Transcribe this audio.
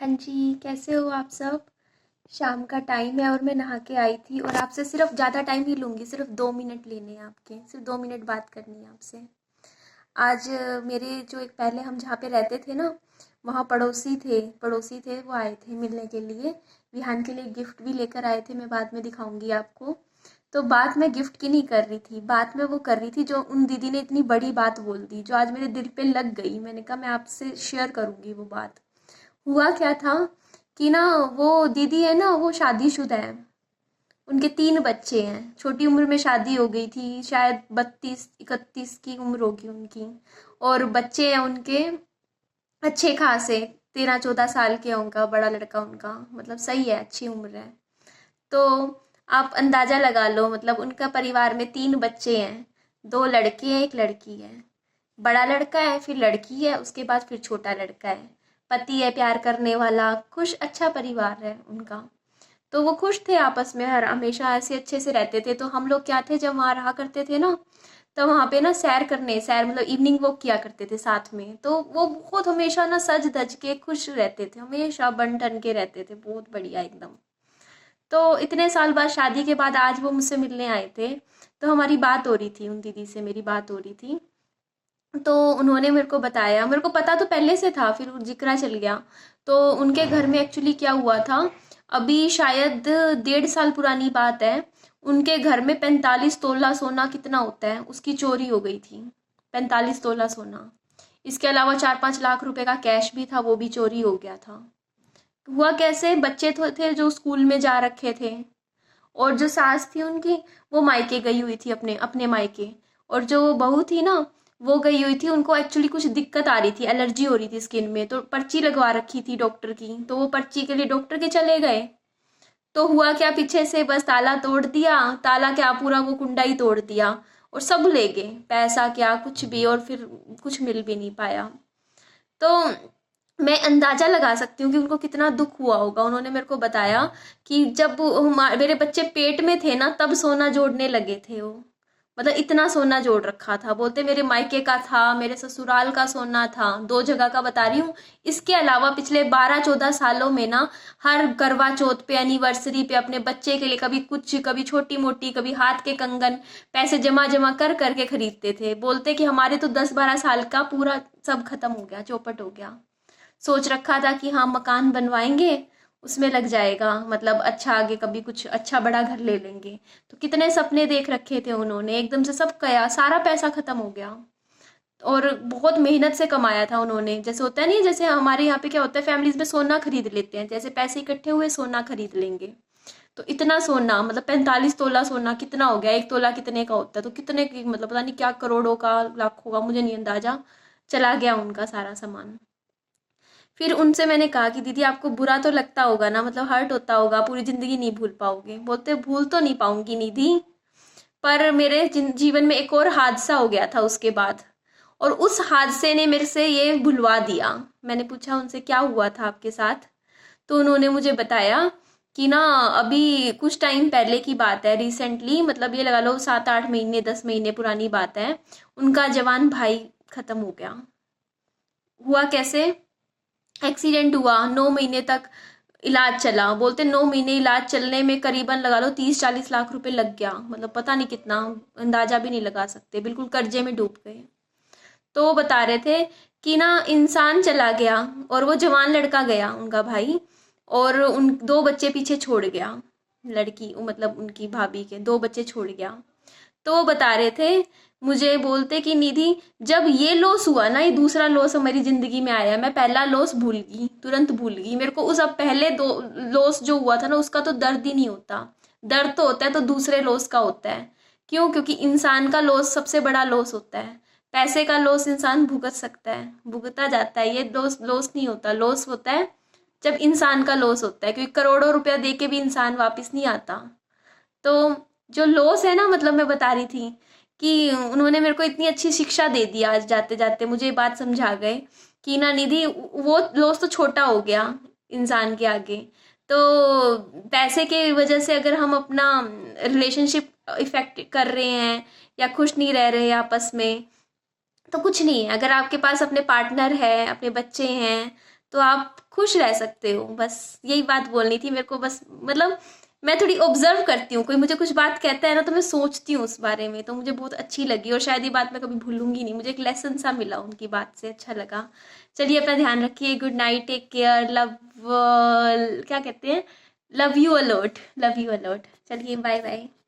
हाँ जी, कैसे हो आप सब? शाम का टाइम है और मैं नहा के आई थी और आपसे सिर्फ ज़्यादा टाइम ही लूँगी, सिर्फ 2 मिनट लेने हैं आपके, सिर्फ 2 मिनट बात करनी है आपसे। आज मेरे जो एक पहले हम जहाँ पे रहते थे ना, वहाँ पड़ोसी थे वो आए थे मिलने के लिए। विहान के लिए गिफ्ट भी लेकर आए थे, मैं बाद में दिखाऊंगी आपको। तो बात मैं गिफ्ट की नहीं कर रही थी, बात मैं वो कर रही थी जो उन दीदी ने इतनी बड़ी बात बोल दी, जो आज मेरे दिल पे लग गई। मैंने कहा मैं आपसे शेयर करूँगी वो बात। हुआ क्या था कि ना, वो दीदी है ना, वो शादीशुदा है। उनके 3 बच्चे हैं, छोटी उम्र में शादी हो गई थी, शायद 32-31 की उम्र होगी उनकी। और बच्चे हैं उनके अच्छे खासे, 13-14 साल के हैं उनका बड़ा लड़का उनका, मतलब सही है, अच्छी उम्र है। तो आप अंदाजा लगा लो, मतलब उनका परिवार में 3 बच्चे हैं, 2 लड़के हैं, एक लड़की है। बड़ा लड़का है, फिर लड़की है, उसके बाद फिर छोटा लड़का है। पति है प्यार करने वाला, खुश अच्छा परिवार है उनका। तो वो खुश थे आपस में, हर हमेशा ऐसे अच्छे से रहते थे। तो हम लोग क्या थे, जब वहाँ रहा करते थे ना, तो वहाँ पे ना सैर मतलब इवनिंग वॉक किया करते थे साथ में। तो वो बहुत हमेशा ना सज धज के खुश रहते थे, हमेशा बन ठन के रहते थे, बहुत बढ़िया एकदम। तो इतने साल बाद, शादी के बाद, आज वो मुझसे मिलने आए थे। तो हमारी बात हो रही थी, उन दीदी से मेरी बात हो रही थी। तो उन्होंने मेरे को बताया, मेरे को पता तो पहले से था, फिर जिक्र चल गया। तो उनके घर में एक्चुअली क्या हुआ था, अभी शायद 1.5 साल पुरानी बात है। उनके घर में 45 तोला सोना, कितना होता है, उसकी चोरी हो गई थी। 45 तोला सोना। इसके अलावा 4-5 लाख रुपए का कैश भी था, वो भी चोरी हो गया था। हुआ कैसे, बच्चे थे जो स्कूल में जा रखे थे, और जो सास थी उनकी, वो मायके गई हुई थी, अपने अपने मायके। और जो बहू थी ना, वो गई हुई थी, उनको एक्चुअली कुछ दिक्कत आ रही थी, एलर्जी हो रही थी स्किन में, तो पर्ची लगवा रखी थी डॉक्टर की, तो वो पर्ची के लिए डॉक्टर के चले गए। तो हुआ क्या, पीछे से बस ताला तोड़ दिया, ताला क्या, पूरा वो कुंडा ही तोड़ दिया। और सब ले गए, पैसा क्या कुछ भी, और फिर कुछ मिल भी नहीं पाया। तो मैं अंदाजा लगा सकती हूँ कि उनको कितना दुख हुआ होगा। उन्होंने मेरे को बताया कि जब मेरे बच्चे पेट में थे ना, तब सोना जोड़ने लगे थे वो। मतलब इतना सोना जोड़ रखा था, बोलते मेरे मायके का था, मेरे ससुराल का सोना था, 2 जगह का बता रही हूँ। इसके अलावा पिछले 12-14 सालों में ना, हर करवा चौथ पे, एनिवर्सरी पे, अपने बच्चे के लिए कभी कुछ, कभी छोटी मोटी, कभी हाथ के कंगन, पैसे जमा जमा कर करके खरीदते थे। बोलते कि हमारे तो 10-12 साल का पूरा सब खत्म हो गया, चौपट हो गया। सोच रखा था कि हाँ मकान बनवाएंगे, उसमें लग जाएगा, मतलब अच्छा आगे कभी कुछ अच्छा बड़ा घर ले लेंगे। तो कितने सपने देख रखे थे उन्होंने, एकदम से सब गया, सारा पैसा खत्म हो गया। और बहुत मेहनत से कमाया था उन्होंने, जैसे होता है नहीं, जैसे हमारे यहाँ पे क्या होता है, फैमिलीज में सोना खरीद लेते हैं, जैसे पैसे इकट्ठे हुए सोना खरीद लेंगे। तो इतना सोना, मतलब 45 तोला सोना कितना हो गया, 1 तोला कितने का होता है, तो कितने की, मतलब पता नहीं क्या, करोड़ों का, लाखों का, मुझे नहीं अंदाजा। चला गया उनका सारा सामान। फिर उनसे मैंने कहा कि दीदी आपको बुरा तो लगता होगा ना, मतलब हर्ट होता होगा, पूरी जिंदगी नहीं भूल पाओगे। बोलते भूल तो नहीं पाऊंगी निधि, पर मेरे जीवन में एक और हादसा हो गया था उसके बाद, और उस हादसे ने मेरे से ये भुलवा दिया। मैंने पूछा उनसे क्या हुआ था आपके साथ। तो उन्होंने मुझे बताया कि ना, अभी कुछ टाइम पहले की बात है, रिसेंटली, मतलब ये लगा लो 7-8 महीने 10 महीने पुरानी बात है। उनका जवान भाई खत्म हो गया। हुआ कैसे, एक्सीडेंट हुआ, 9 महीने तक इलाज चला। बोलते 9 महीने इलाज चलने में करीबन लगा लो 30-40 लाख रुपए लग गया, मतलब पता नहीं कितना, अंदाजा भी नहीं लगा सकते, बिल्कुल कर्जे में डूब गए। तो वो बता रहे थे कि ना, इंसान चला गया, और वो जवान लड़का गया उनका भाई, और उन 2 बच्चे पीछे छोड़ गया। लड़की मतलब उनकी भाभी के 2 बच्चे छोड़ गया। तो वो बता रहे थे मुझे, बोलते कि निधि, जब ये लॉस हुआ ना, ये दूसरा लॉस हमारी जिंदगी में आया, मैं पहला लॉस भूल गई, तुरंत भूल गई। मेरे को उस अब पहले 2 लॉस जो हुआ था ना, उसका तो दर्द ही नहीं होता। दर्द तो होता है तो दूसरे लॉस का होता है। क्यों? क्योंकि इंसान का लॉस सबसे बड़ा लॉस होता है। पैसे का लॉस इंसान भुगत सकता है, भुगता जाता है, ये लॉस लॉस नहीं होता। लॉस होता है जब इंसान का लॉस होता है, क्योंकि करोड़ों रुपया दे के भी इंसान वापस नहीं आता। तो जो लॉस है ना, मतलब मैं बता रही थी कि उन्होंने मेरे को इतनी अच्छी शिक्षा दे दी, आज जाते जाते मुझे ये बात समझा गए कि ना निधि, वो लॉस तो छोटा हो गया इंसान के आगे। तो पैसे के वजह से अगर हम अपना रिलेशनशिप इफेक्ट कर रहे हैं, या खुश नहीं रह रहे आपस में, तो कुछ नहीं है। अगर आपके पास अपने पार्टनर है, अपने बच्चे हैं, तो आप खुश रह सकते हो। बस यही बात बोलनी थी मेरे को। बस मतलब मैं थोड़ी ऑब्जर्व करती हूँ, कोई मुझे कुछ बात कहता है ना तो मैं सोचती हूँ उस बारे में, तो मुझे बहुत अच्छी लगी और शायद ये बात मैं कभी भूलूंगी नहीं। मुझे एक लेसन सा मिला उनकी बात से, अच्छा लगा। चलिए अपना ध्यान रखिए, good night, take care, love, क्या कहते हैं, love you a lot, love you a lot. चलिए बाय बाय।